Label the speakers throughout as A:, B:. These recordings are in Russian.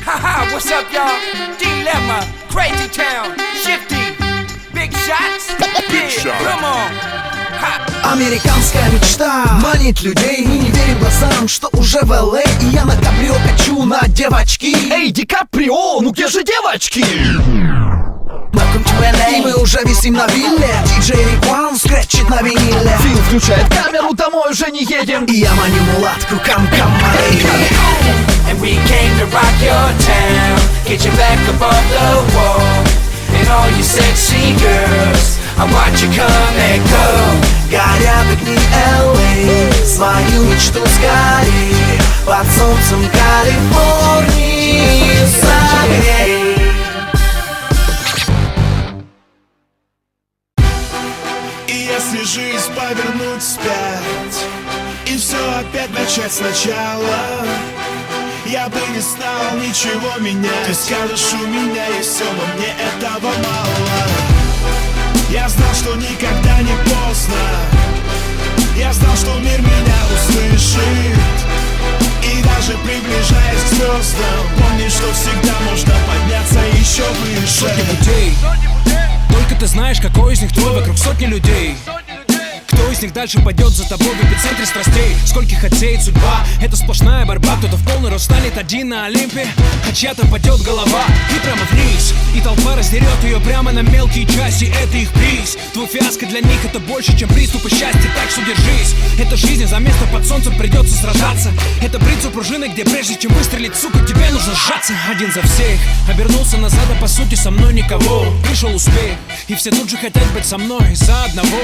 A: Haha, what's up, y'all? Dilemma, Crazy Town, Shifty, Big Shots, yeah, come on.
B: Американская мечта манит людей, и не верим глазам, что уже в Л.А. И я на каприо качу на девочки. Эй, Ди Каприо, ну где же девочки?
A: Welcome to LA.
B: И мы уже висим на вилле. Диджей Рикван скретчит на виниле. Фил включает камеру, домой уже не едем. И я маню мулатку, кам-кам,
A: And we came to rock your town, get you back above the wall. And all you sexy girls, I watch you come and go.
B: горят огни Л.А. свою мечту скорей под солнцем Калифорнии согрей.
C: И если жизнь повернуть вспять и все опять начать сначала, я бы не стал ничего менять. Ты скажешь, у меня есть все, но мне этого мало. Я знал, что никогда не поздно. Я знал, что мир меня услышит. И даже приближаясь к звездам, помни, что всегда можно подняться еще выше.
D: Сотни путей, только ты знаешь, какой из них твой. Вокруг сотни людей. Кто из них дальше пойдет за тобой в эпицентре страстей? Скольких отсеет судьба? Это сплошная борьба. Кто-то в полный рост станет один на Олимпе, а чья-то падет голова и прямо вниз. И толпа раздерет ее прямо на мелкие части. Это их приз. Твой фиаско для них это больше, чем приступы счастья. Так что держись. Это жизнь, а за место под солнцем придется сражаться. Это бриться пружиной, где прежде чем выстрелить, сука, тебе нужно сжаться. Один за всех, обернулся назад, а по сути со мной никого. Пришел успех, и все тут же хотят быть со мной. За одного,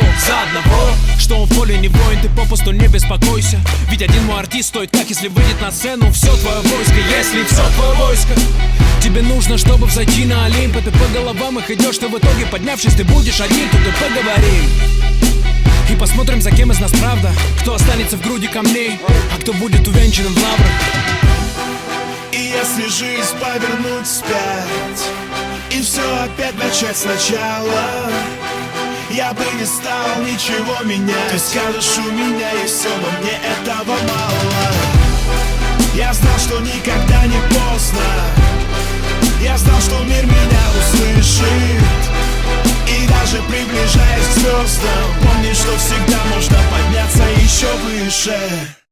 D: что он в поле не воин, ты попусту не беспокойся. Ведь один мой артист стоит, как если выйдет на сцену все твое войско. Если все твое войско, тебе нужно, чтобы взойти на Олимп. Ты по головам их идешь, что в итоге, поднявшись, ты будешь один. Тут и поговорим и посмотрим, за кем из нас правда. Кто останется в груди камней, а кто будет увенчанным в лаврах.
C: И если жизнь повернуть вспять и все опять начать сначала, я бы не стал ничего менять. Ты скажешь, у меня есть все, но мне этого мало. Я знал, что никогда не поздно. Я знал, что мир меня услышит. И даже приближаясь к звездам, помни, что всегда можно подняться еще выше.